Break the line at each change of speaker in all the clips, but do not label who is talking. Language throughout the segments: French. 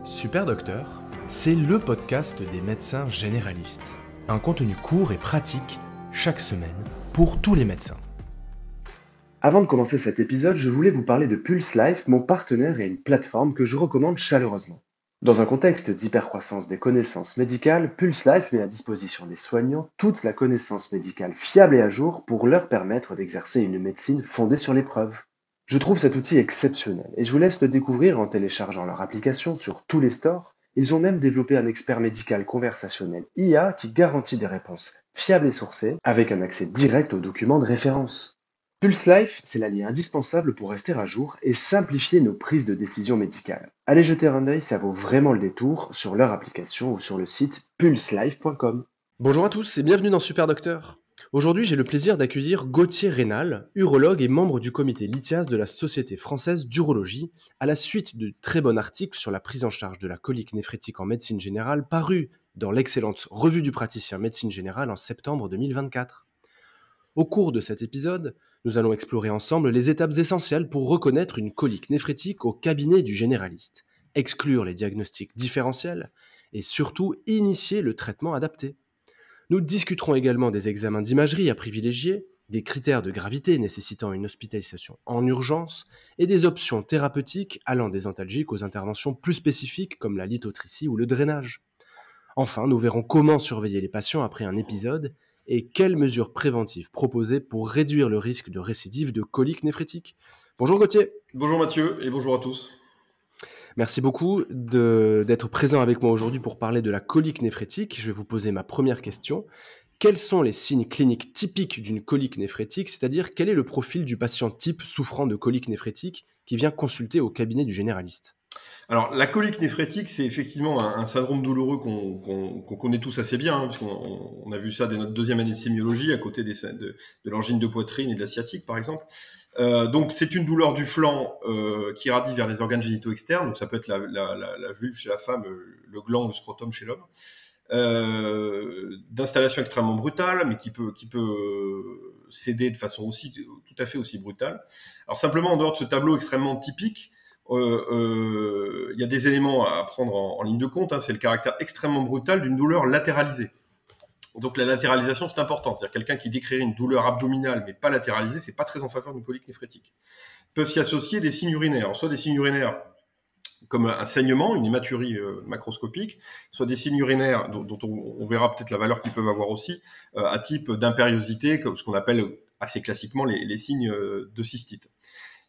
Super Docteur, c'est le podcast des médecins généralistes. Un contenu court et pratique chaque semaine pour tous les médecins.
Avant de commencer cet épisode, je voulais vous parler de Pulse Life, mon partenaire et une plateforme que je recommande chaleureusement. Dans un contexte d'hypercroissance des connaissances médicales, Pulse Life met à disposition des soignants toute la connaissance médicale fiable et à jour pour leur permettre d'exercer une médecine fondée sur les preuves. Je trouve cet outil exceptionnel et je vous laisse le découvrir en téléchargeant leur application sur tous les stores. Ils ont même développé un expert médical conversationnel IA qui garantit des réponses fiables et sourcées avec un accès direct aux documents de référence. Pulse Life, c'est l'allié indispensable pour rester à jour et simplifier nos prises de décision médicales. Allez jeter un œil, ça vaut vraiment le détour sur leur application ou sur le site pulselife.com.
Bonjour à tous et bienvenue dans Super Docteur. Aujourd'hui, j'ai le plaisir d'accueillir Gauthier Rénal, urologue et membre du comité LITIAS de la Société française d'urologie, à la suite du très bon article sur la prise en charge de la colique néphrétique en médecine générale paru dans l'excellente Revue du praticien médecine générale en septembre 2024. Au cours de cet épisode, nous allons explorer ensemble les étapes essentielles pour reconnaître une colique néphrétique au cabinet du généraliste, exclure les diagnostics différentiels et surtout initier le traitement adapté. Nous discuterons également des examens d'imagerie à privilégier, des critères de gravité nécessitant une hospitalisation en urgence et des options thérapeutiques allant des antalgiques aux interventions plus spécifiques comme la lithotricie ou le drainage. Enfin, nous verrons comment surveiller les patients après un épisode et quelles mesures préventives proposer pour réduire le risque de récidive de colique néphrétique. Bonjour Gauthier.
Bonjour Mathieu et bonjour à tous.
Merci beaucoup d'être présent avec moi aujourd'hui pour parler de la colique néphrétique. Je vais vous poser ma première question. Quels sont les signes cliniques typiques d'une colique néphrétique, c'est-à-dire quel est le profil du patient type souffrant de colique néphrétique qui vient consulter au cabinet du généraliste ?
Alors, la colique néphrétique, c'est effectivement un syndrome douloureux qu'on connaît tous assez bien, hein, puisqu'on a vu ça dès notre deuxième année de sémiologie, à côté de l'angine de poitrine et de la sciatique, par exemple. Donc, c'est une douleur du flanc qui irradie vers les organes génitaux externes. Donc, ça peut être la vulve chez la femme, le gland, le scrotum chez l'homme. D'installation extrêmement brutale, mais qui peut céder de façon tout à fait aussi brutale. Alors, simplement, en dehors de ce tableau extrêmement typique, il y a des éléments à prendre en ligne de compte, hein, c'est le caractère extrêmement brutal d'une douleur latéralisée. Donc la latéralisation, c'est important, c'est-à-dire quelqu'un qui décrirait une douleur abdominale mais pas latéralisée, c'est pas très en faveur d'une colique néphrétique. Peuvent s'y associer des signes urinaires, soit des signes urinaires comme un saignement, une hématurie macroscopique, soit des signes urinaires dont on verra peut-être la valeur qu'ils peuvent avoir aussi, à type d'impériosité, comme ce qu'on appelle assez classiquement les signes de cystite.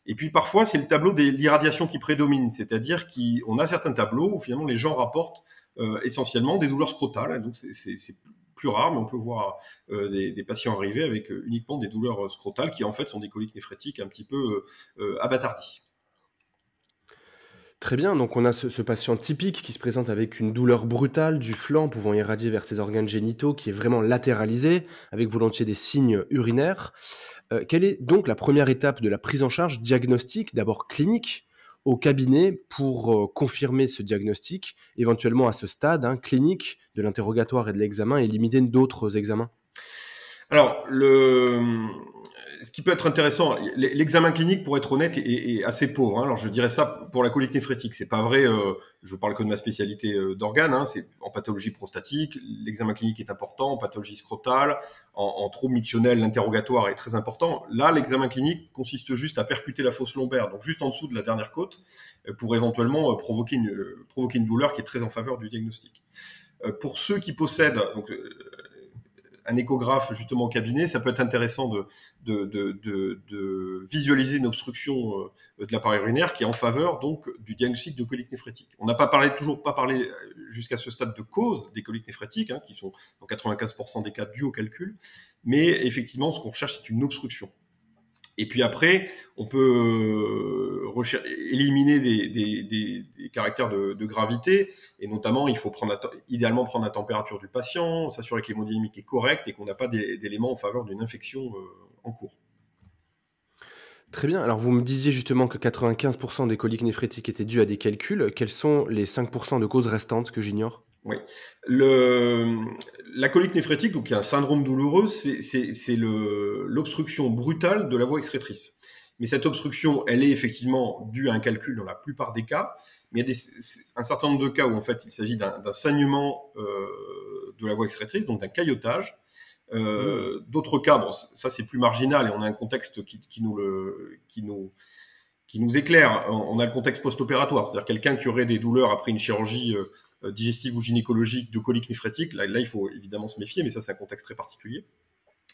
Et puis parfois, c'est le tableau de l'irradiation qui prédomine, c'est-à-dire qu'on a certains tableaux où finalement les gens rapportent essentiellement des douleurs scrotales, donc c'est plus rare, mais on peut voir des patients arriver avec uniquement des douleurs scrotales qui en fait sont des coliques néphrétiques un petit peu abattardies.
Très bien, donc on a ce patient typique qui se présente avec une douleur brutale du flanc pouvant irradier vers ses organes génitaux qui est vraiment latéralisé, avec volontiers des signes urinaires. Quelle est donc la première étape de la prise en charge diagnostique, d'abord clinique, au cabinet pour confirmer ce diagnostic, éventuellement à ce stade clinique de l'interrogatoire et de l'examen, et limiter d'autres examens ?
Alors, ce qui peut être intéressant, l'examen clinique, pour être honnête, est assez pauvre. Alors, je dirais ça pour la colique néphrétique. C'est pas vrai. Je parle que de ma spécialité d'organe. C'est en pathologie prostatique. L'examen clinique est important. En pathologie scrotale, en trouble mictionnel, l'interrogatoire est très important. Là, l'examen clinique consiste juste à percuter la fosse lombaire, donc juste en dessous de la dernière côte, pour éventuellement provoquer une douleur qui est très en faveur du diagnostic. Pour ceux qui possèdent un échographe justement au cabinet, ça peut être intéressant de visualiser une obstruction de l'appareil urinaire qui est en faveur donc du diagnostic de colique néphrétique. On n'a toujours pas parlé jusqu'à ce stade de cause des coliques néphrétiques, qui sont dans 95% des cas dus au calcul, mais effectivement ce qu'on recherche c'est une obstruction. Et puis après, on peut éliminer des caractères de gravité, et notamment, il faut idéalement prendre la température du patient, s'assurer que l'hémodynamique est correcte et qu'on n'a pas d'éléments en faveur d'une infection en cours.
Très bien. Alors, vous me disiez justement que 95% des coliques néphrétiques étaient dues à des calculs. Quels sont les 5% de causes restantes que j'ignore ?
Oui. La colique néphrétique, donc qui est un syndrome douloureux, c'est l'obstruction brutale de la voie excrétrice. Mais cette obstruction, elle est effectivement due à un calcul dans la plupart des cas, mais il y a un certain nombre de cas où en fait il s'agit d'un saignement de la voie excrétrice, donc d'un caillotage. D'autres cas, bon, ça c'est plus marginal et on a un contexte qui nous éclaire. On a le contexte post-opératoire, c'est-à-dire quelqu'un qui aurait des douleurs après une chirurgie digestive ou gynécologique de colique néphrétique. Là, il faut évidemment se méfier, mais ça c'est un contexte très particulier.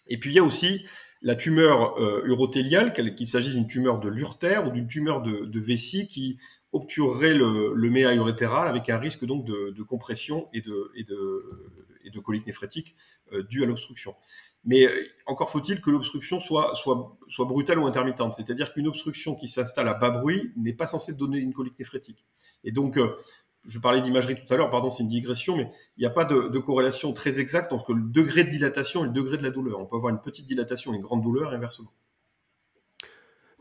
Et puis il y a aussi la tumeur urothéliale, qu'il s'agisse d'une tumeur de l'urtère ou d'une tumeur de vessie qui obturerait le méa urétéral avec un risque donc de compression et de colique néphrétique due à l'obstruction. Mais encore faut-il que l'obstruction soit brutale ou intermittente, c'est-à-dire qu'une obstruction qui s'installe à bas bruit n'est pas censée donner une colique néphrétique. Et donc, je parlais d'imagerie tout à l'heure, pardon, c'est une digression, mais il n'y a pas de corrélation très exacte entre le degré de dilatation et le degré de la douleur. On peut avoir une petite dilatation et une grande douleur, et inversement.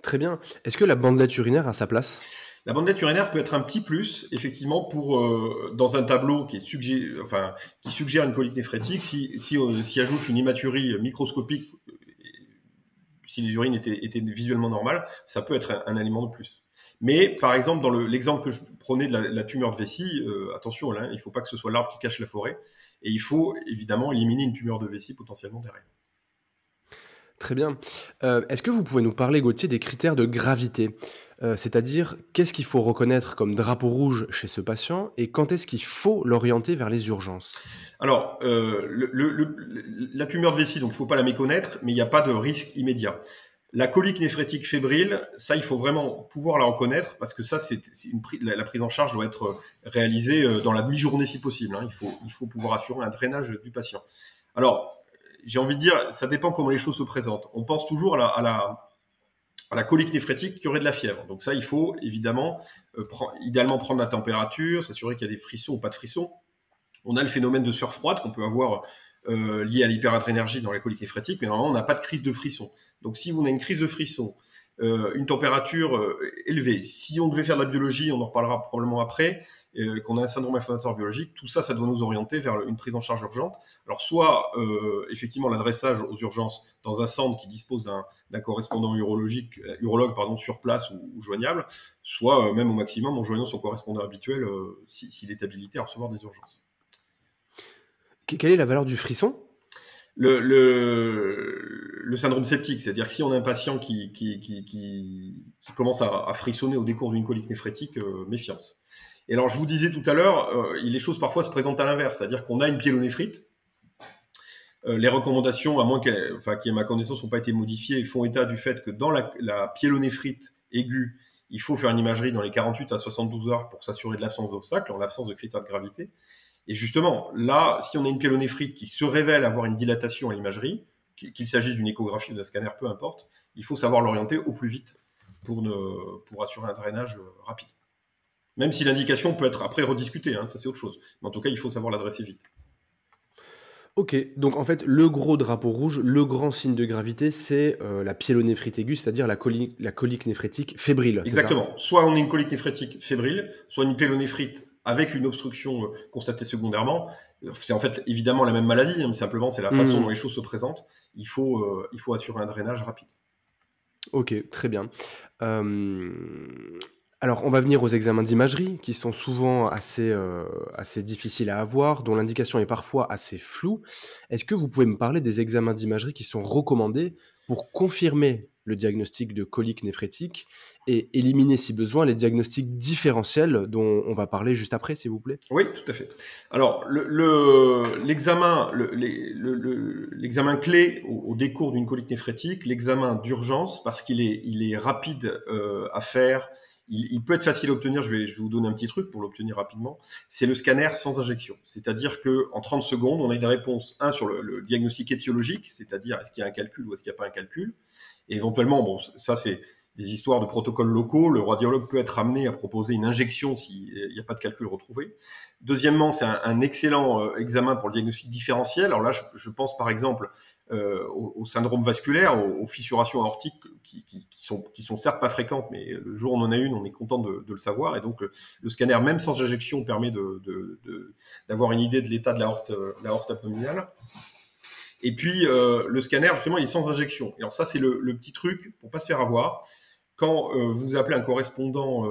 Très bien. Est-ce que la bandelette urinaire a sa place ?
La bandelette urinaire peut être un petit plus, effectivement, dans un tableau qui suggère une colique néphrétique. Si on s'y ajoute une hématurie microscopique, si les urines étaient visuellement normales, ça peut être un élément de plus. Mais, par exemple, dans l'exemple que je prenais de la tumeur de vessie, attention, là, il ne faut pas que ce soit l'arbre qui cache la forêt. Et il faut, évidemment, éliminer une tumeur de vessie potentiellement derrière.
Très bien. Est-ce que vous pouvez nous parler, Gauthier, des critères de gravité ? C'est-à-dire, qu'est-ce qu'il faut reconnaître comme drapeau rouge chez ce patient et quand est-ce qu'il faut l'orienter vers les urgences ?
Alors, la tumeur de vessie, donc il ne faut pas la méconnaître, mais il n'y a pas de risque immédiat. La colique néphrétique fébrile, ça, il faut vraiment pouvoir la reconnaître parce que ça, la prise en charge doit être réalisée dans la demi-journée si possible. Hein. Il faut pouvoir assurer un drainage du patient. Alors, j'ai envie de dire, ça dépend comment les choses se présentent. On pense toujours à la colique néphrétique qui aurait de la fièvre. Donc ça, il faut évidemment, idéalement prendre la température, s'assurer qu'il y a des frissons ou pas de frissons. On a le phénomène de sueur froide qu'on peut avoir lié à l'hyperadrénergie dans la colique néphrétique, mais normalement, on n'a pas de crise de frisson. Donc si on a une crise de frisson, une température élevée, si on devait faire de la biologie, on en reparlera probablement après, qu'on a un syndrome inflammatoire biologique, tout ça, ça doit nous orienter vers une prise en charge urgente. Alors soit effectivement l'adressage aux urgences dans un centre qui dispose d'un correspondant urologue sur place ou joignable, soit même au maximum en joignant son correspondant habituel s'il est habilité à recevoir des urgences.
Quelle est la valeur du frisson ?
Le syndrome septique, c'est-à-dire que si on a un patient qui commence à frissonner au décours d'une colique néphrétique, méfiance. Et alors, je vous disais tout à l'heure, les choses parfois se présentent à l'inverse, c'est-à-dire qu'on a une pyélonéphrite. Les recommandations, à moins qui à ma connaissance n'ont pas été modifiées, font état du fait que dans la pyélonéphrite aiguë, il faut faire une imagerie dans les 48 à 72 heures pour s'assurer de l'absence d'obstacle, en l'absence de critères de gravité. Et justement, là, si on a une pyélonéphrite qui se révèle avoir une dilatation à l'imagerie, qu'il s'agisse d'une échographie ou d'un scanner, peu importe, il faut savoir l'orienter au plus vite pour assurer un drainage rapide. Même si l'indication peut être après rediscutée, hein, ça c'est autre chose. Mais en tout cas, il faut savoir l'adresser vite.
Ok, donc en fait, le gros drapeau rouge, le grand signe de gravité, c'est la pyélonéphrite aiguë, c'est-à-dire la colique néphrétique fébrile.
Exactement. Soit on a une colique néphrétique fébrile, soit une pyélonéphrite avec une obstruction constatée secondairement. C'est en fait évidemment la même maladie, mais simplement c'est la façon dont les choses se présentent. Il faut assurer un drainage rapide.
Ok, très bien. Alors, on va venir aux examens d'imagerie, qui sont souvent assez difficiles à avoir, dont l'indication est parfois assez floue. Est-ce que vous pouvez me parler des examens d'imagerie qui sont recommandés pour confirmer le diagnostic de colique néphrétique et éliminer, si besoin, les diagnostics différentiels dont on va parler juste après, s'il vous plaît ?
Oui, tout à fait. Alors, l'examen clé au décours d'une colique néphrétique, l'examen d'urgence, parce qu'il est rapide à faire, il peut être facile à obtenir, je vais vous donner un petit truc pour l'obtenir rapidement, c'est le scanner sans injection. C'est-à-dire qu'en 30 secondes, on a une réponse, sur le diagnostic étiologique, c'est-à-dire est-ce qu'il y a un calcul ou est-ce qu'il n'y a pas un calcul. Et éventuellement, bon, ça c'est des histoires de protocoles locaux, le radiologue peut être amené à proposer une injection s'il n'y a pas de calcul retrouvé. Deuxièmement, c'est un excellent examen pour le diagnostic différentiel. Alors là, je pense par exemple au syndrome vasculaire, aux fissurations aortiques qui sont certes pas fréquentes, mais le jour où on en a une, on est content de le savoir. Et donc le scanner, même sans injection, permet d'avoir une idée de l'état de l'aorte abdominale. Et puis le scanner, justement, il est sans injection. Et alors ça, c'est le petit truc pour pas se faire avoir. quand vous appelez un correspondant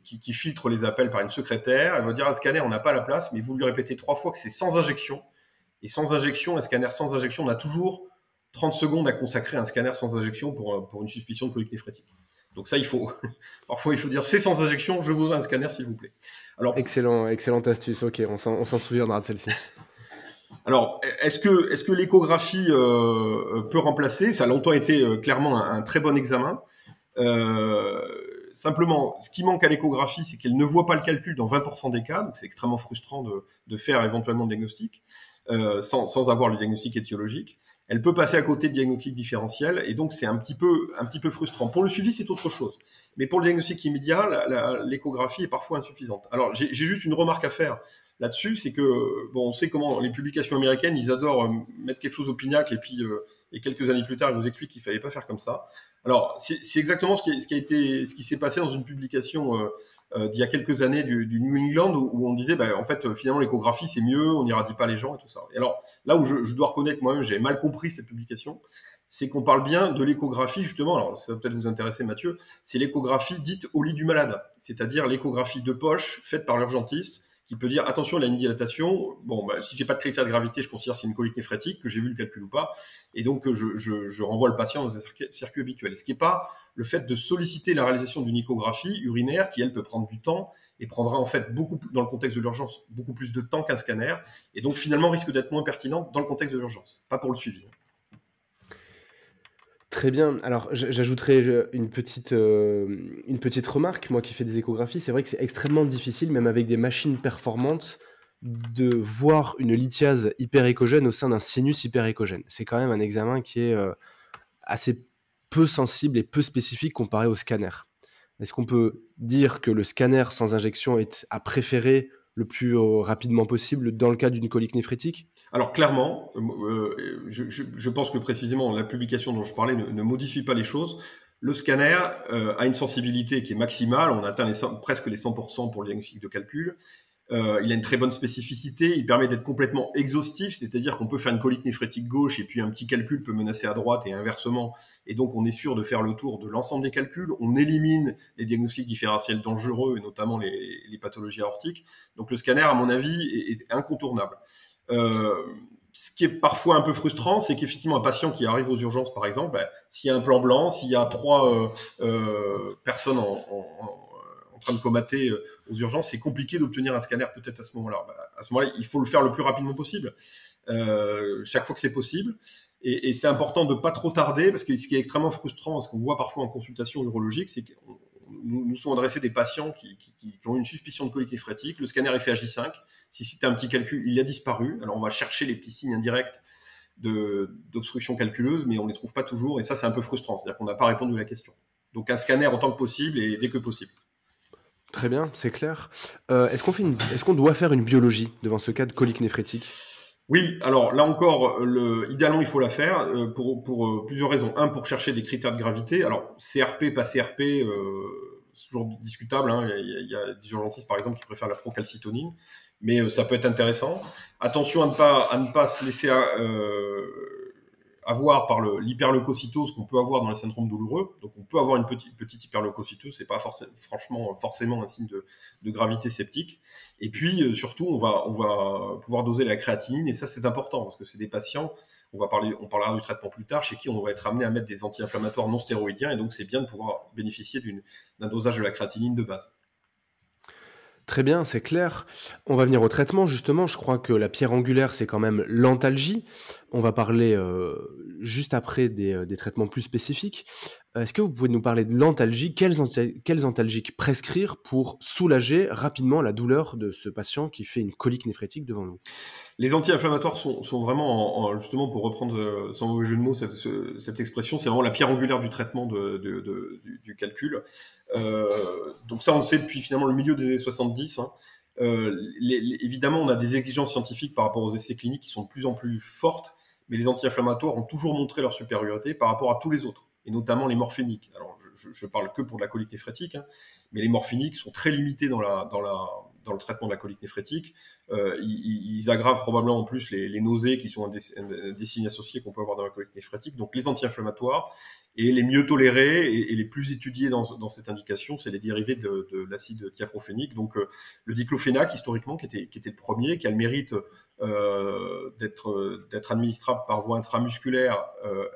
qui filtre les appels par une secrétaire, elle va dire à un scanner, on n'a pas la place, mais vous lui répétez 3 fois que c'est sans injection. Et sans injection, un scanner sans injection, on a toujours 30 secondes à consacrer à un scanner sans injection pour une suspicion de colique néphrétique. Donc ça, parfois il faut dire c'est sans injection, je voudrais un scanner s'il vous plaît.
Alors, excellente astuce, ok, on s'en souviendra de celle-ci.
Alors, est-ce que l'échographie peut remplacer? Ça a longtemps été clairement un très bon examen. Simplement, ce qui manque à l'échographie, c'est qu'elle ne voit pas le calcul dans 20% des cas, donc c'est extrêmement frustrant de faire éventuellement le diagnostic sans avoir le diagnostic étiologique. Elle peut passer à côté de diagnostic différentiel, et donc c'est un petit peu frustrant. Pour le suivi, c'est autre chose. Mais pour le diagnostic immédiat, l'échographie est parfois insuffisante. Alors, j'ai juste une remarque à faire là-dessus, c'est que, bon, on sait comment les publications américaines, ils adorent mettre quelque chose au pinacle, et puis et quelques années plus tard, ils nous expliquent qu'il fallait pas faire comme ça. Alors, c'est exactement ce qui s'est passé dans une publication d'il y a quelques années du New England, où on disait, en fait, finalement, l'échographie, c'est mieux, on n'irradie pas les gens et tout ça. Et alors, là où je dois reconnaître moi-même, j'avais mal compris cette publication, c'est qu'on parle bien de l'échographie, justement, alors ça va peut-être vous intéresser, Mathieu, c'est l'échographie dite au lit du malade, c'est-à-dire l'échographie de poche faite par l'urgentiste, qui peut dire, attention, il a une dilatation, bon, si j'ai pas de critère de gravité, je considère que c'est une colique néphrétique, que j'ai vu le calcul ou pas, et donc je renvoie le patient dans un circuit habituel. Et ce qui n'est pas le fait de solliciter la réalisation d'une échographie urinaire, qui elle peut prendre du temps, et prendra en fait dans le contexte de l'urgence, beaucoup plus de temps qu'un scanner, et donc finalement risque d'être moins pertinent dans le contexte de l'urgence, pas pour le suivi.
Très bien. Alors, j'ajouterais une petite remarque. Moi qui fais des échographies, c'est vrai que c'est extrêmement difficile, même avec des machines performantes, de voir une lithiase hyperéchogène au sein d'un sinus hyperéchogène. C'est quand même un examen qui est assez peu sensible et peu spécifique comparé au scanner. Est-ce qu'on peut dire que le scanner sans injection est à préférer le plus rapidement possible dans le cas d'une colique néphrétique?
Alors clairement, je pense que précisément la publication dont je parlais ne modifie pas les choses. Le scanner a une sensibilité qui est maximale, on atteint presque les 100% pour le diagnostic de calcul. Il a une très bonne spécificité, il permet d'être complètement exhaustif, c'est-à-dire qu'on peut faire une colique néphrétique gauche et puis un petit calcul peut menacer à droite et inversement, et donc on est sûr de faire le tour de l'ensemble des calculs, on élimine les diagnostics différentiels dangereux et notamment les pathologies aortiques. Donc le scanner, à mon avis, est incontournable. Ce qui est parfois un peu frustrant, c'est qu'effectivement un patient qui arrive aux urgences, par exemple, s'il y a un plan blanc, s'il y a 3 personnes en train de comater aux urgences, c'est compliqué d'obtenir un scanner peut-être à ce moment-là. À ce moment-là, il faut le faire le plus rapidement possible, chaque fois que c'est possible. Et c'est important de ne pas trop tarder, parce que ce qui est extrêmement frustrant, ce qu'on voit parfois en consultation urologique, c'est que nous sont adressés des patients qui ont une suspicion de colique néphrétique. Le scanner est fait à J5. Si c'était un petit calcul, il a disparu. Alors on va chercher les petits signes indirects d'obstruction calculeuse, mais on ne les trouve pas toujours. Et ça, c'est un peu frustrant. C'est-à-dire qu'on n'a pas répondu à la question. Donc un scanner autant que possible et dès que possible.
Très bien, c'est clair. Est-ce qu'on doit faire une biologie devant ce cas de colique néphrétique?
Oui, alors là encore, idéalement, il faut la faire pour plusieurs raisons. Un, pour chercher des critères de gravité. Alors, CRP, pas CRP, c'est toujours discutable. Hein. Il y a des urgentistes, par exemple, qui préfèrent la procalcitonine, mais ça peut être intéressant. Attention à ne pas se laisser avoir par l'hyperleucocytose qu'on peut avoir dans les syndromes douloureux. Donc, on peut avoir une petite hyperleucocytose, c'est pas forcément un signe de gravité septique. Et puis, surtout, on va pouvoir doser la créatinine, et ça, c'est important, parce que c'est des patients, on parlera du traitement plus tard, chez qui on va être amené à mettre des anti-inflammatoires non stéroïdiens, et donc c'est bien de pouvoir bénéficier d'un dosage de la créatinine de base.
Très bien, c'est clair. On va venir au traitement, justement. Je crois que la pierre angulaire, c'est quand même l'antalgie. On va parler juste après des traitements plus spécifiques. Est-ce que vous pouvez nous parler de l'antalgie? Quels antalgiques prescrire pour soulager rapidement la douleur de ce patient qui fait une colique néphrétique devant nous?
Les anti-inflammatoires sont vraiment, justement, pour reprendre sans mauvais jeu de mots cette expression, c'est vraiment la pierre angulaire du traitement du calcul. Donc ça, on le sait depuis finalement le milieu des années 70. Hein. Évidemment, on a des exigences scientifiques par rapport aux essais cliniques qui sont de plus en plus fortes, mais les anti-inflammatoires ont toujours montré leur supériorité par rapport à tous les autres, et notamment les morphéniques. Alors, je parle que pour de la colique néphrétique, hein, mais les morphéniques sont très limités dans dans le traitement de la colique néphrétique. Ils aggravent probablement en plus les nausées qui sont des signes associés qu'on peut avoir dans la colique néphrétique. Donc les anti-inflammatoires et les mieux tolérés et les plus étudiés dans cette indication, c'est les dérivés de l'acide thiaprophénique. Donc le diclofénac, historiquement, qui était le premier, qui a le mérite d'être administrable par voie intramusculaire,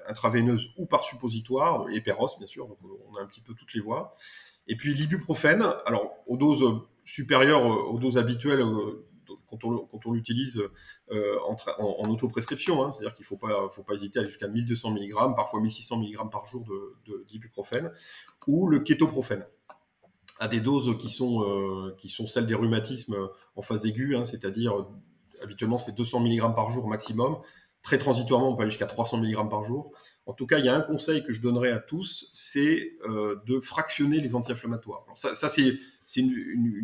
intraveineuse ou par suppositoire, et péros bien sûr, donc on a un petit peu toutes les voies. Et puis l'ibuprofène, alors aux doses supérieures aux doses habituelles quand on l'utilise en autoprescription, hein, c'est-à-dire qu'il ne faut pas hésiter à aller jusqu'à 1200 mg, parfois 1600 mg par jour d'ibuprofène, ou le kétoprofène, à des doses qui sont celles des rhumatismes en phase aiguë, hein, c'est-à-dire habituellement c'est 200 mg par jour maximum. Très transitoirement, on peut aller jusqu'à 300 mg par jour. En tout cas, il y a un conseil que je donnerais à tous, c'est de fractionner les anti-inflammatoires. Alors ça c'est une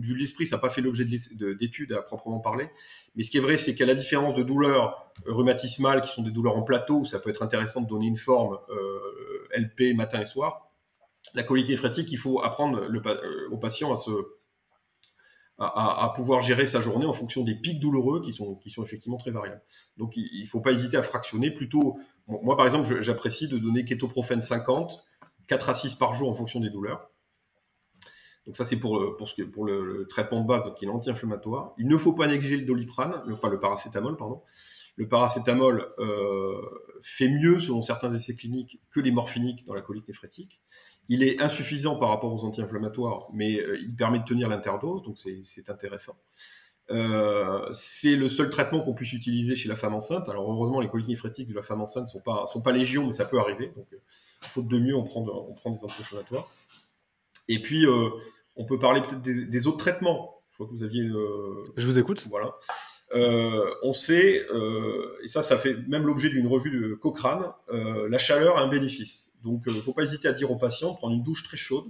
vue de l'esprit, ça n'a pas fait l'objet d'études à proprement parler. Mais ce qui est vrai, c'est qu'à la différence de douleurs rhumatismales, qui sont des douleurs en plateau, où ça peut être intéressant de donner une forme LP matin et soir, la colique néphrétique, il faut apprendre au patient à pouvoir gérer sa journée en fonction des pics douloureux qui sont effectivement très variables. Donc il ne faut pas hésiter à fractionner. Plutôt, moi par exemple, j'apprécie de donner kétoprofène 50, 4 à 6 par jour en fonction des douleurs. Donc ça c'est pour le traitement de base, donc qui est l'anti-inflammatoire. Il ne faut pas négliger le doliprane, le paracétamol, pardon. Le paracétamol fait mieux, selon certains essais cliniques, que les morphiniques dans la colique néphrétique. Il est insuffisant par rapport aux anti-inflammatoires, mais il permet de tenir l'interdose, donc c'est intéressant. C'est le seul traitement qu'on puisse utiliser chez la femme enceinte. Alors heureusement, les coliques néphrétiques de la femme enceinte ne sont pas légion, mais ça peut arriver. Donc, faute de mieux, on prend des anti-inflammatoires. Et puis, on peut parler peut-être des autres traitements. Je crois que vous aviez...
Je vous écoute.
Voilà. On sait, et ça fait même l'objet d'une revue de Cochrane, la chaleur a un bénéfice. Donc, il ne faut pas hésiter à dire aux patients de prendre une douche très chaude,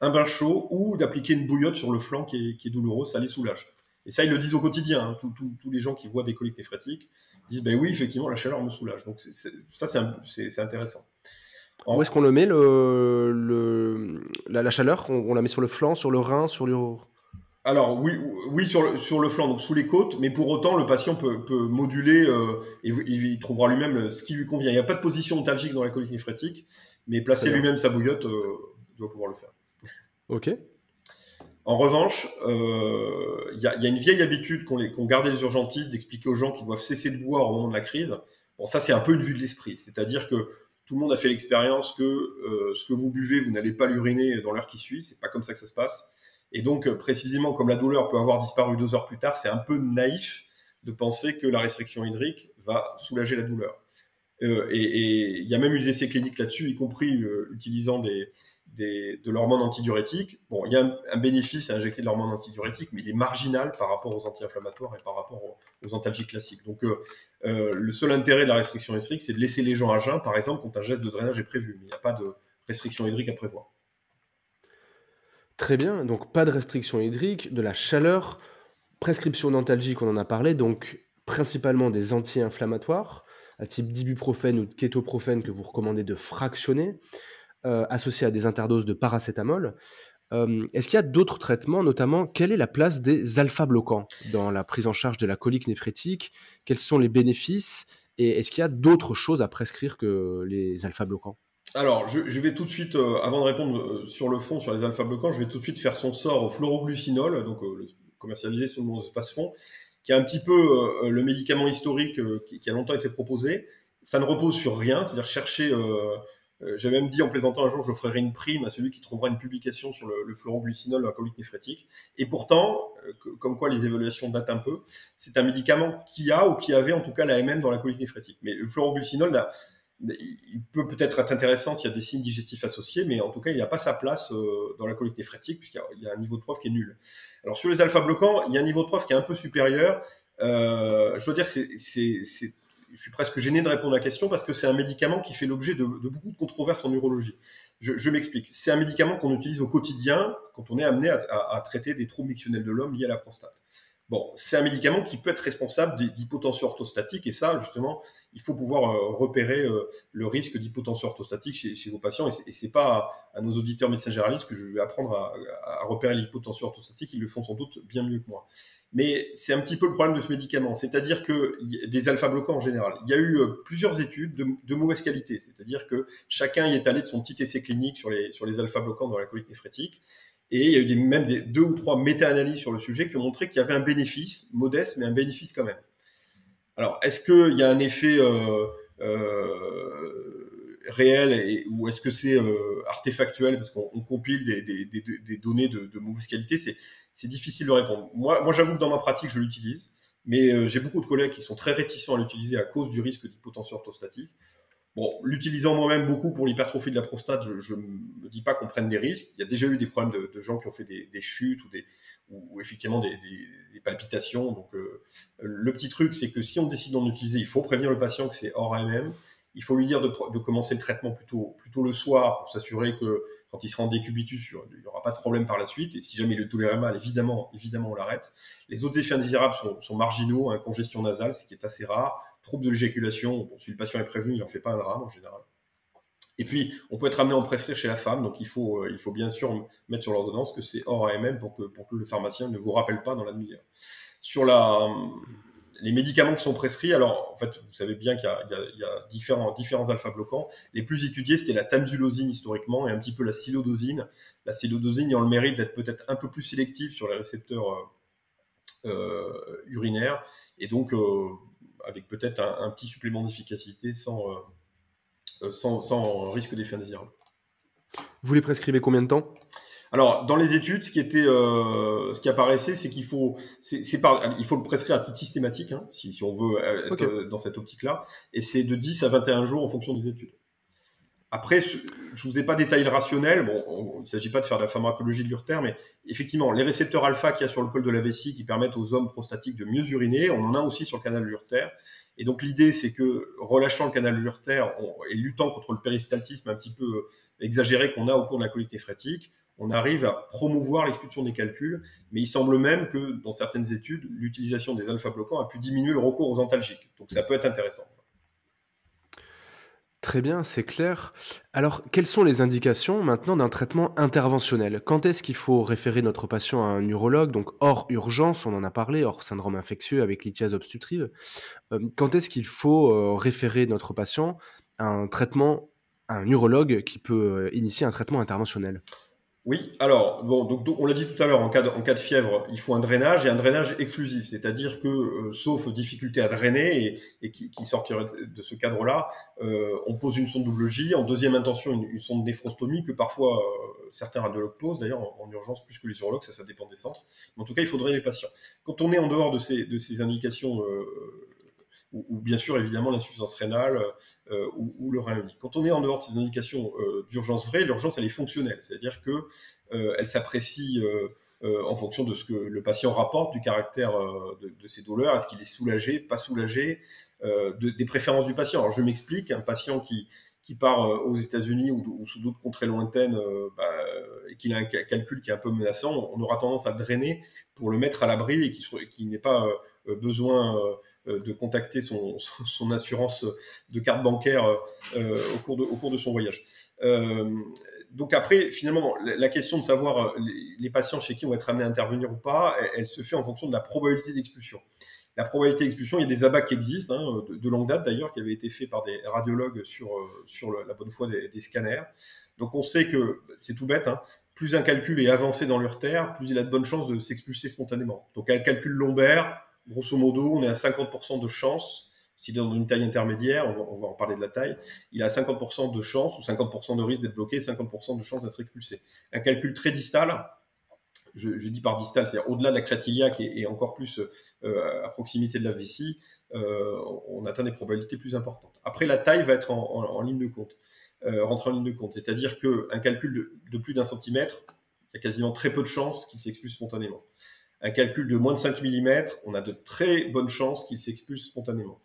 un bain chaud, ou d'appliquer une bouillotte sur le flanc qui est douloureux, ça les soulage. Et ça, ils le disent au quotidien. Hein. Tous les gens qui voient des coliques néphrétiques disent, ben oui, effectivement, la chaleur me soulage. Donc, c'est intéressant.
Où est-ce qu'on le met, la chaleur? On la met sur le flanc, sur le rein, sur le...
Alors oui sur le flanc, donc sous les côtes, mais pour autant le patient peut moduler et il trouvera lui-même ce qui lui convient. Il n'y a pas de position ontalgique dans la colique néphrétique, mais placer lui-même sa bouillotte doit pouvoir le faire.
Ok.
En revanche, il y a une vieille habitude qu'ont gardé les urgentistes d'expliquer aux gens qu'ils doivent cesser de boire au moment de la crise. Bon, ça c'est un peu une vue de l'esprit, c'est-à-dire que tout le monde a fait l'expérience que ce que vous buvez, vous n'allez pas l'uriner dans l'heure qui suit. C'est pas comme ça que ça se passe. Et donc, précisément, comme la douleur peut avoir disparu 2 heures plus tard, c'est un peu naïf de penser que la restriction hydrique va soulager la douleur. Et il y a même eu des essais cliniques là-dessus, y compris utilisant de l'hormone antidiurétique. Bon, il y a un bénéfice à injecter de l'hormone antidiurétique, mais il est marginal par rapport aux anti-inflammatoires et par rapport aux antalgiques classiques. Donc, le seul intérêt de la restriction hydrique, c'est de laisser les gens à jeun, par exemple, quand un geste de drainage est prévu. Mais il n'y a pas de restriction hydrique à prévoir.
Très bien, donc pas de restriction hydrique, de la chaleur, prescription d'antalgique, on en a parlé, donc principalement des anti-inflammatoires, à type d'ibuprofène ou de kétoprofène que vous recommandez de fractionner, associés à des interdoses de paracétamol. Est-ce qu'il y a d'autres traitements, notamment, quelle est la place des alpha-bloquants dans la prise en charge de la colique néphrétique? Quels sont les bénéfices? Et est-ce qu'il y a d'autres choses à prescrire que les alpha-bloquants?
Alors, je vais tout de suite, avant de répondre sur le fond, sur les alpha-bloquants, je vais tout de suite faire son sort au fluoroglucinol, donc commercialisé sous le nom de Space-Fond, qui est un petit peu le médicament historique qui a longtemps été proposé. Ça ne repose sur rien, c'est-à-dire chercher... j'ai même dit en plaisantant un jour, je ferai une prime à celui qui trouvera une publication sur le fluoroglucinol dans la colique néphrétique. Et pourtant, comme quoi les évaluations datent un peu, c'est un médicament qui a ou qui avait en tout cas la MM dans la colique néphrétique. Mais le fluoroglucinol, il peut peut-être être intéressant s'il y a des signes digestifs associés, mais en tout cas, il n'a pas sa place dans la colique néphrétique, puisqu'il y a un niveau de preuve qui est nul. Alors, sur les alpha-bloquants, il y a un niveau de preuve qui est un peu supérieur. Je dois dire que je suis presque gêné de répondre à la question, parce que c'est un médicament qui fait l'objet de beaucoup de controverses en urologie. Je m'explique. C'est un médicament qu'on utilise au quotidien quand on est amené à traiter des troubles mictionnels de l'homme liés à la prostate. Bon, c'est un médicament qui peut être responsable d'hypotension orthostatique, et ça, justement, il faut pouvoir repérer le risque d'hypotension orthostatique chez vos patients, et c'est pas à nos auditeurs médecins généralistes que je vais apprendre à repérer l'hypotension orthostatique, ils le font sans doute bien mieux que moi. Mais c'est un petit peu le problème de ce médicament, c'est-à-dire que des alpha-bloquants en général, il y a eu plusieurs études de mauvaise qualité, c'est-à-dire que chacun y est allé de son petit essai clinique sur les alpha-bloquants dans la colite néphrétique, et il y a eu même 2 ou 3 méta-analyses sur le sujet qui ont montré qu'il y avait un bénéfice, modeste, mais un bénéfice quand même. Alors, est-ce qu'il y a un effet réel ou est-ce que c'est artefactuel parce qu'on compile des données de mauvaise qualité? C'est difficile de répondre. Moi, j'avoue que dans ma pratique, je l'utilise, mais j'ai beaucoup de collègues qui sont très réticents à l'utiliser à cause du risque d'hypotension orthostatique. Bon, l'utilisant moi-même beaucoup pour l'hypertrophie de la prostate, je ne me dis pas qu'on prenne des risques. Il y a déjà eu des problèmes de gens qui ont fait des chutes ou effectivement des palpitations. Donc, le petit truc, c'est que si on décide d'en utiliser, il faut prévenir le patient que c'est hors AMM. Il faut lui dire de commencer le traitement plutôt le soir pour s'assurer que quand il sera en décubitus, il n'y aura pas de problème par la suite. Et si jamais il le tolère mal, évidemment, on l'arrête. Les autres effets indésirables sont marginaux, hein, congestion nasale, ce qui est assez rare. Trouble de l'éjaculation, bon, si le patient est prévenu, il n'en fait pas un drame en général. Et puis, on peut être amené à en prescrire chez la femme, donc il faut bien sûr mettre sur l'ordonnance que c'est hors AMM pour que le pharmacien ne vous rappelle pas dans la demi-heure. Sur les médicaments qui sont prescrits, alors en fait, vous savez bien qu'il y a différents alpha-bloquants. Les plus étudiés, c'était la tamsulosine historiquement et un petit peu la silodosine. La silodosine ayant le mérite d'être peut-être un peu plus sélective sur les récepteurs urinaires, et donc avec peut-être un petit supplément d'efficacité sans risque d'effet indésirable.
Vous les prescrivez combien de temps?
Alors, dans les études, ce qui apparaissait, c'est qu'il faut, il faut le prescrire à titre systématique, hein, si on veut être dans cette optique-là, et c'est de 10 à 21 jours en fonction des études. Après, je ne vous ai pas détaillé le rationnel. Bon, il ne s'agit pas de faire de la pharmacologie de l'urtère, mais effectivement, les récepteurs alpha qu'il y a sur le col de la vessie qui permettent aux hommes prostatiques de mieux uriner, on en a aussi sur le canal de l'urtère. Et donc, l'idée, c'est que relâchant le canal de l'urtère et luttant contre le péristaltisme un petit peu exagéré qu'on a au cours de la colite néphrétique, on arrive à promouvoir l'expulsion des calculs. Mais il semble même que, dans certaines études, l'utilisation des alpha-bloquants a pu diminuer le recours aux antalgiques. Donc, ça peut être intéressant.
Très bien, c'est clair. Alors, quelles sont les indications maintenant d'un traitement interventionnel? Quand est-ce qu'il faut référer notre patient à un urologue, donc hors urgence, on en a parlé, hors syndrome infectieux avec lithiase obstructive? Quand est-ce qu'il faut référer notre patient à un traitement, à un urologue qui peut initier un traitement interventionnel?
Oui, alors, bon, donc on l'a dit tout à l'heure, en cas de fièvre, il faut un drainage et un drainage exclusif, c'est-à-dire que, sauf difficulté à drainer et qui sortirait de ce cadre-là, on pose une sonde double J, en deuxième intention une sonde néphrostomie que parfois certains radiologues posent, d'ailleurs en urgence plus que les urologues, ça dépend des centres. Mais en tout cas, il faut drainer les patients. Quand on est en dehors de ces indications, ou bien sûr évidemment l'insuffisance rénale ou le rein unique. Quand on est en dehors de ces indications d'urgence vraie, l'urgence elle est fonctionnelle, c'est-à-dire que elle s'apprécie en fonction de ce que le patient rapporte, du caractère de ses douleurs, est-ce qu'il est soulagé, pas soulagé, des préférences du patient. Alors je m'explique, un patient qui part aux États-Unis ou sous d'autres contrées lointaines et qu'il a un calcul qui est un peu menaçant, on aura tendance à le drainer pour le mettre à l'abri et qu'il n'ait pas besoin de contacter son assurance de carte bancaire au cours de son voyage. Donc après, finalement, la question de savoir les patients chez qui on va être amené à intervenir ou pas, elle se fait en fonction de la probabilité d'expulsion. La probabilité d'expulsion, il y a des abats qui existent, hein, de longue date d'ailleurs, qui avaient été faits par des radiologues sur la bonne foi des scanners. Donc on sait que, c'est tout bête, hein, plus un calcul est avancé dans l'urtère, plus il a de bonnes chances de s'expulser spontanément. Donc un calcul lombaire, grosso modo, on est à 50% de chance. S'il est dans une taille intermédiaire, on va en parler de la taille, il a 50% de chance ou 50% de risque d'être bloqué, 50% de chance d'être expulsé. Un calcul très distal, je dis par distal, c'est-à-dire au-delà de la crête iliaque et encore plus à proximité de la vessie, on atteint des probabilités plus importantes. Après, la taille va être en ligne de compte, rentrer en ligne de compte. C'est-à-dire qu'un calcul de plus d'1 centimètre, il y a quasiment très peu de chances qu'il s'expulse spontanément. Un calcul de moins de 5 mm, on a de très bonnes chances qu'il s'expulse spontanément.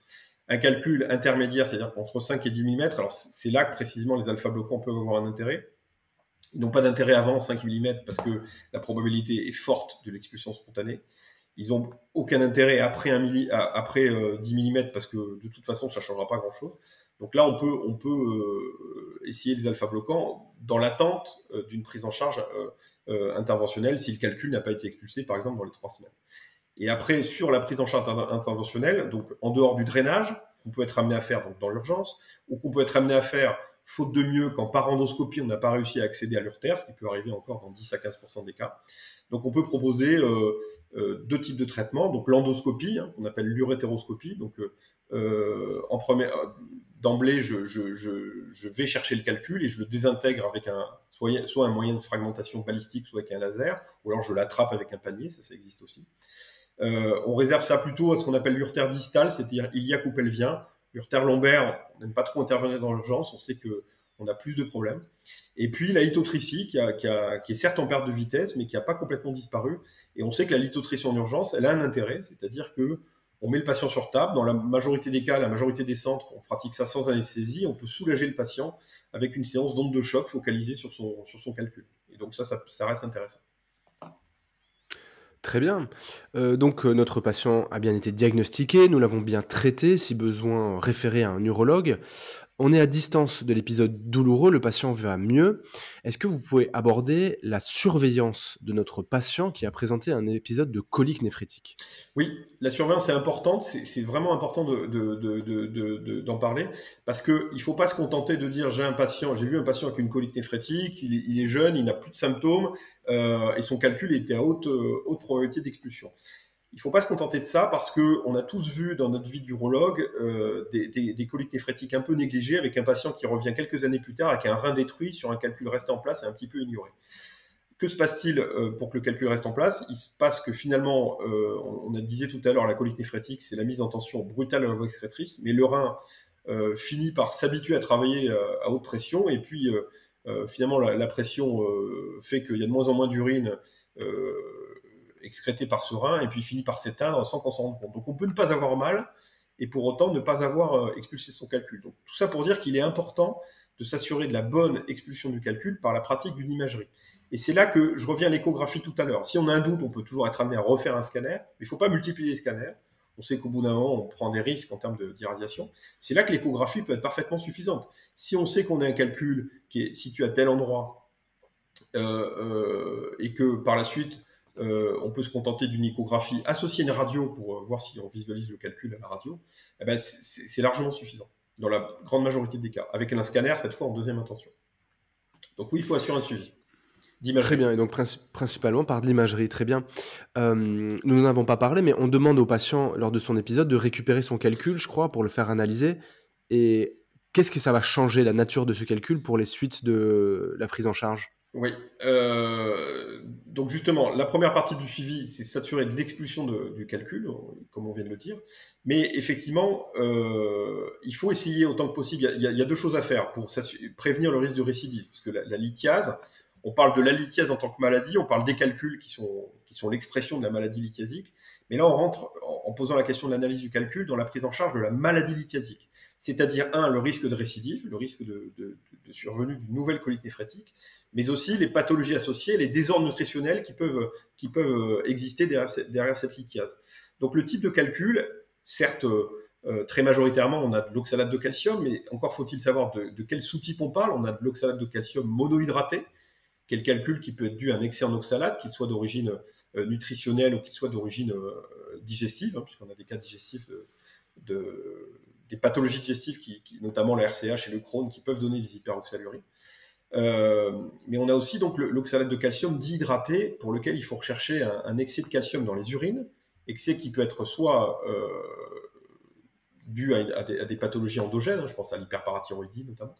Un calcul intermédiaire, c'est-à-dire qu'entre 5 et 10 mm, alors c'est là que précisément les alpha-bloquants peuvent avoir un intérêt. Ils n'ont pas d'intérêt avant 5 mm parce que la probabilité est forte de l'expulsion spontanée. ils ont aucun intérêt après 10 mm parce que de toute façon, ça ne changera pas grand-chose. Donc là, on peut essayer les alpha-bloquants dans l'attente d'une prise en charge interventionnelle si le calcul n'a pas été expulsé, par exemple, dans les 3 semaines. Et après, sur la prise en charge interventionnelle, donc en dehors du drainage, qu'on peut être amené à faire donc, dans l'urgence, ou qu'on peut être amené à faire, faute de mieux, quand par endoscopie, on n'a pas réussi à accéder à l'urtère, ce qui peut arriver encore dans 10 à 15% des cas. Donc on peut proposer 2 types de traitements. Donc l'endoscopie, qu'on appelle l'urétéroscopie. Donc d'emblée, je vais chercher le calcul et je le désintègre avec soit un moyen de fragmentation balistique, soit avec un laser, ou alors je l'attrape avec un panier, ça existe aussi. On réserve ça plutôt à ce qu'on appelle l'urtère distale, c'est-à-dire iliaque ou pelvien. L'urtère lombaire, on n'aime pas trop intervenir dans l'urgence, on sait qu'on a plus de problèmes. Et puis la lithotricie, qui est certes en perte de vitesse, mais qui n'a pas complètement disparu. Et on sait que la lithotricie en urgence, elle a un intérêt, c'est-à-dire qu'on met le patient sur table. Dans la majorité des cas, la majorité des centres, on pratique ça sans anesthésie. On peut soulager le patient avec une séance d'onde de choc focalisée sur son calcul. Et donc ça reste intéressant.
Très bien. Donc notre patient a bien été diagnostiqué, nous l'avons bien traité, si besoin référé à un urologue. On est à distance de l'épisode douloureux, le patient va mieux. Est-ce que vous pouvez aborder la surveillance de notre patient qui a présenté un épisode de colique néphrétique?
Oui, la surveillance est importante, c'est vraiment important d'en parler, parce qu'il ne faut pas se contenter de dire j'ai vu un patient avec une colique néphrétique, il est jeune, il n'a plus de symptômes, et son calcul était à haute probabilité d'expulsion. Il ne faut pas se contenter de ça parce qu'on a tous vu dans notre vie d'urologue des coliques néphrétiques un peu négligées avec un patient qui revient quelques années plus tard avec un rein détruit sur un calcul resté en place et un petit peu ignoré. Que se passe-t-il pour que le calcul reste en place? Il se passe que finalement, on disait tout à l'heure, la colique néphrétique, c'est la mise en tension brutale de la voie excrétrice, mais le rein finit par s'habituer à travailler à haute pression et puis finalement la pression fait qu'il y a de moins en moins d'urine excrété par ce rein et puis finit par s'éteindre sans qu'on s'en rende compte. Donc on peut ne pas avoir mal et pour autant ne pas avoir expulsé son calcul. Donc tout ça pour dire qu'il est important de s'assurer de la bonne expulsion du calcul par la pratique d'une imagerie. Et c'est là que je reviens à l'échographie tout à l'heure. Si on a un doute, on peut toujours être amené à refaire un scanner, mais il ne faut pas multiplier les scanners. On sait qu'au bout d'un moment, on prend des risques en termes d'irradiation. C'est là que l'échographie peut être parfaitement suffisante. Si on sait qu'on a un calcul qui est situé à tel endroit et que par la suite, on peut se contenter d'une échographie associée à une radio pour voir si on visualise le calcul à la radio, eh ben c'est largement suffisant, dans la grande majorité des cas, avec un scanner, cette fois en deuxième intention. Donc oui, il faut assurer un suivi d'imagerie.
Très bien, et donc principalement par de l'imagerie, très bien. Nous n'en avons pas parlé, mais on demande au patient, lors de son épisode, de récupérer son calcul, je crois, pour le faire analyser. Et qu'est-ce que ça va changer, la nature de ce calcul, pour les suites de la prise en charge?
Oui. Donc justement, la première partie du suivi, c'est s'assurer de l'expulsion du calcul, comme on vient de le dire. Mais effectivement, il faut essayer autant que possible. Il y a 2 choses à faire pour prévenir le risque de récidive. Parce que la lithiase, on parle de la lithiase en tant que maladie, on parle des calculs qui sont l'expression de la maladie lithiasique. Mais là, on rentre, en posant la question de l'analyse du calcul, dans la prise en charge de la maladie lithiasique. C'est-à-dire, le risque de récidive, le risque de survenue d'une nouvelle colique néphrétique, mais aussi les pathologies associées, les désordres nutritionnels qui peuvent exister derrière cette lithiase. Donc le type de calcul, certes, très majoritairement, on a de l'oxalate de calcium, mais encore faut-il savoir de quel sous-type on parle. On a de l'oxalate de calcium monohydraté, qui est le calcul qui peut être dû à un excès en oxalate, qu'il soit d'origine nutritionnelle ou qu'il soit d'origine digestive, puisqu'on a des cas digestifs des pathologies digestives, notamment la RCH et le Crohn, qui peuvent donner des hyperoxaluries. Mais on a aussi donc l'oxalate de calcium dihydraté, pour lequel il faut rechercher un excès de calcium dans les urines, excès qui peut être soit dû à des pathologies endogènes, je pense à l'hyperparathyroïdie notamment,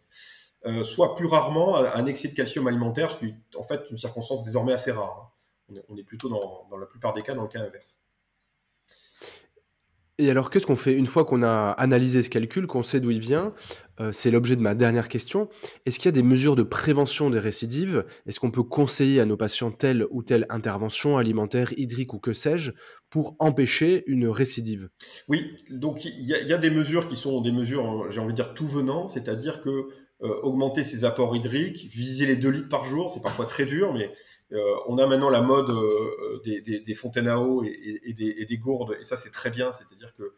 soit plus rarement à un excès de calcium alimentaire, ce qui est en fait une circonstance désormais assez rare. On est plutôt dans la plupart des cas dans le cas inverse.
Et alors, qu'est-ce qu'on fait une fois qu'on a analysé ce calcul, qu'on sait d'où il vient? C'est l'objet de ma dernière question. Est-ce qu'il y a des mesures de prévention des récidives? Est-ce qu'on peut conseiller à nos patients telle ou telle intervention alimentaire, hydrique ou que sais-je, pour empêcher une récidive?
Oui, donc il y a des mesures qui sont des mesures, j'ai envie de dire, tout venant, c'est-à-dire que augmenter ses apports hydriques, viser les 2 litres par jour, c'est parfois très dur, mais On a maintenant la mode des fontaines à eau et des gourdes, et ça c'est très bien, c'est-à-dire que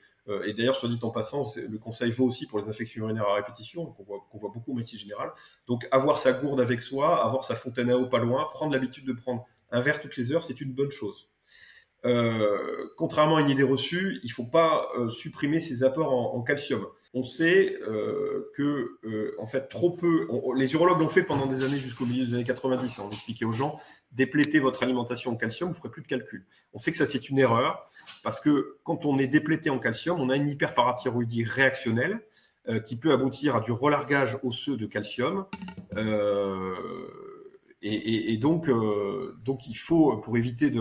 et d'ailleurs, soit dit en passant, le conseil vaut aussi pour les infections urinaires à répétition, qu'on voit beaucoup en médecine générale. Donc, avoir sa gourde avec soi, avoir sa fontaine à eau pas loin, prendre l'habitude de prendre un verre toutes les heures, c'est une bonne chose. Contrairement à une idée reçue, il ne faut pas supprimer ses apports en calcium. On sait que, en fait, trop peu. Les urologues l'ont fait pendant des années jusqu'au milieu des années 90. On expliquait aux gens, déplétez votre alimentation en calcium, vous ne ferez plus de calcul. On sait que ça, c'est une erreur, parce que quand on est déplété en calcium, on a une hyperparathyroïdie réactionnelle qui peut aboutir à du relargage osseux de calcium. Donc, il faut, pour éviter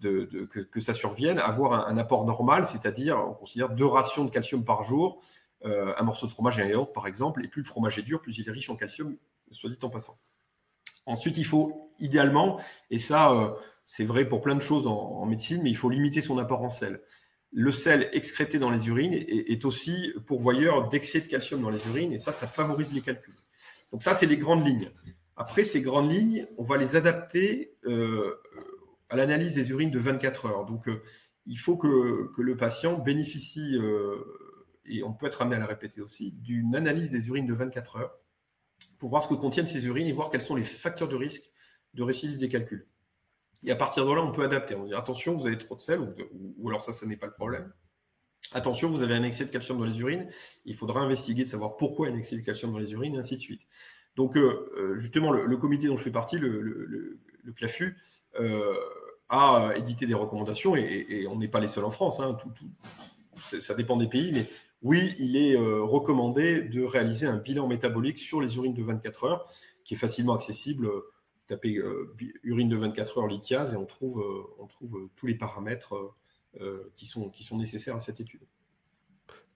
que ça survienne, avoir un apport normal, c'est-à-dire, on considère 2 rations de calcium par jour, un morceau de fromage et un yaourt, par exemple, et plus le fromage est dur, plus il est riche en calcium, soit dit en passant. Ensuite, il faut, idéalement, et ça, c'est vrai pour plein de choses en médecine, mais il faut limiter son apport en sel. Le sel excrété dans les urines est aussi pourvoyeur d'excès de calcium dans les urines, et ça favorise les calculs. Donc ça, c'est les grandes lignes. Après, ces grandes lignes, on va les adapter à l'analyse des urines de 24 heures. Donc, il faut que le patient bénéficie, et on peut être amené à la répéter aussi, d'une analyse des urines de 24 heures pour voir ce que contiennent ces urines et voir quels sont les facteurs de risque de récidive des calculs. Et à partir de là, on peut adapter. On dit attention, vous avez trop de sel, ou alors ça n'est pas le problème. Attention, vous avez un excès de calcium dans les urines. Il faudra investiguer de savoir pourquoi il y a un excès de calcium dans les urines, et ainsi de suite. Donc, justement, le comité dont je fais partie, le CLAFU, a édité des recommandations, et on n'est pas les seuls en France, hein, ça dépend des pays, mais oui, il est recommandé de réaliser un bilan métabolique sur les urines de 24 heures, qui est facilement accessible. Tapez urine de 24 heures lithiase et on trouve tous les paramètres qui sont nécessaires à cette étude.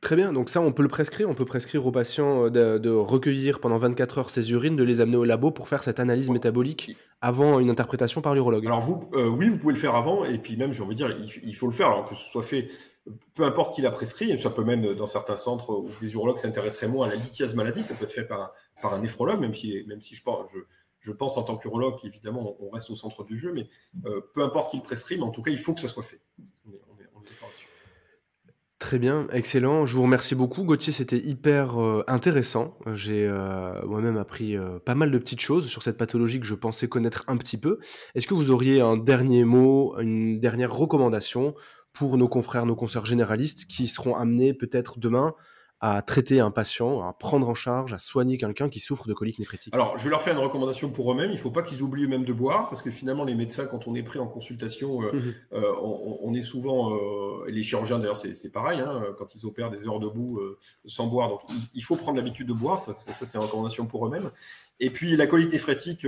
Très bien, donc ça on peut le prescrire, on peut prescrire aux patients de recueillir pendant 24 heures ces urines, de les amener au labo pour faire cette analyse métabolique avant une interprétation par l'urologue.
Alors oui, vous pouvez le faire avant, et puis même, j'ai envie de dire, il faut le faire, alors que ce soit fait, peu importe qui l'a prescrit, et ça peut même, dans certains centres où des urologues s'intéresseraient moins à la lithiase maladie, ça peut être fait par un néphrologue, même si je pense en tant qu'urologue, évidemment, on reste au centre du jeu, mais peu importe qui le prescrit, mais en tout cas, il faut que ça soit fait. On est d'accord là-dessus.
Très bien, excellent. Je vous remercie beaucoup, Gauthier, c'était hyper intéressant. J'ai moi-même appris pas mal de petites choses sur cette pathologie que je pensais connaître un petit peu. Est-ce que vous auriez un dernier mot, une dernière recommandation pour nos confrères, nos consoeurs généralistes qui seront amenés peut-être demain à traiter un patient, à prendre en charge, à soigner quelqu'un qui souffre de colique néphrétique?
Alors, je vais leur faire une recommandation pour eux-mêmes. Il ne faut pas qu'ils oublient eux-mêmes de boire, parce que finalement, les médecins, quand on est pris en consultation, on est souvent, et les chirurgiens d'ailleurs, c'est pareil, hein, quand ils opèrent des heures debout sans boire. Donc, il faut prendre l'habitude de boire. Ça c'est une recommandation pour eux-mêmes. Et puis, la colique néphrétique,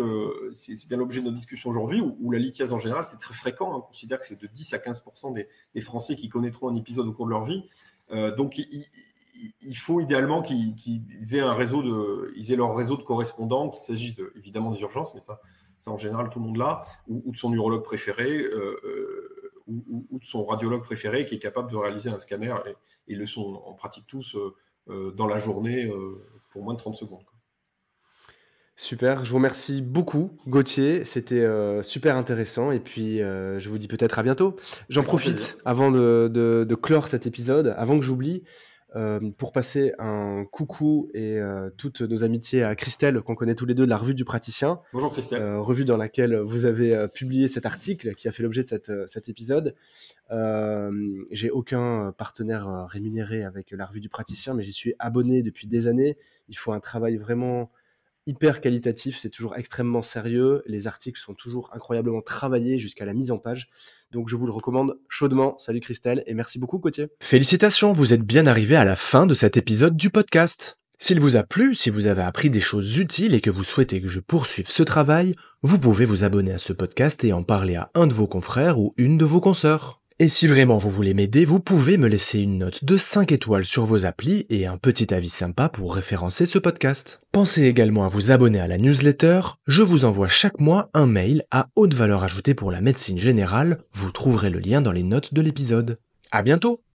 c'est bien l'objet de notre discussion aujourd'hui, ou la lithiase en général, c'est très fréquent. Hein. On considère que c'est de 10 à 15% des Français qui connaîtront un épisode au cours de leur vie. Donc, il faut idéalement qu'ils aient leur réseau de correspondants, qu'il s'agisse évidemment des urgences, mais ça en général tout le monde l'a, ou de son urologue préféré, ou de son radiologue préféré qui est capable de réaliser un scanner, et le sont en pratique tous dans la journée pour moins de 30 secondes.
Super, je vous remercie beaucoup, Gauthier, c'était super intéressant, et puis je vous dis peut-être à bientôt. J'en profite avant de clore cet épisode, avant que j'oublie, pour passer un coucou et toutes nos amitiés à Christelle, qu'on connaît tous les deux de la Revue du Praticien.
Bonjour Christelle.
Revue dans laquelle vous avez publié cet article qui a fait l'objet de cet épisode. J'ai aucun partenaire rémunéré avec la Revue du Praticien, mais j'y suis abonné depuis des années. Il faut un travail vraiment hyper qualitatif, c'est toujours extrêmement sérieux, les articles sont toujours incroyablement travaillés jusqu'à la mise en page, donc je vous le recommande chaudement. Salut Christelle, et merci beaucoup Gauthier.
Félicitations, vous êtes bien arrivé à la fin de cet épisode du podcast. S'il vous a plu, si vous avez appris des choses utiles et que vous souhaitez que je poursuive ce travail, vous pouvez vous abonner à ce podcast et en parler à un de vos confrères ou une de vos consoeurs. Et si vraiment vous voulez m'aider, vous pouvez me laisser une note de 5 étoiles sur vos applis et un petit avis sympa pour référencer ce podcast. Pensez également à vous abonner à la newsletter. Je vous envoie chaque mois un mail à haute valeur ajoutée pour la médecine générale. Vous trouverez le lien dans les notes de l'épisode. À bientôt!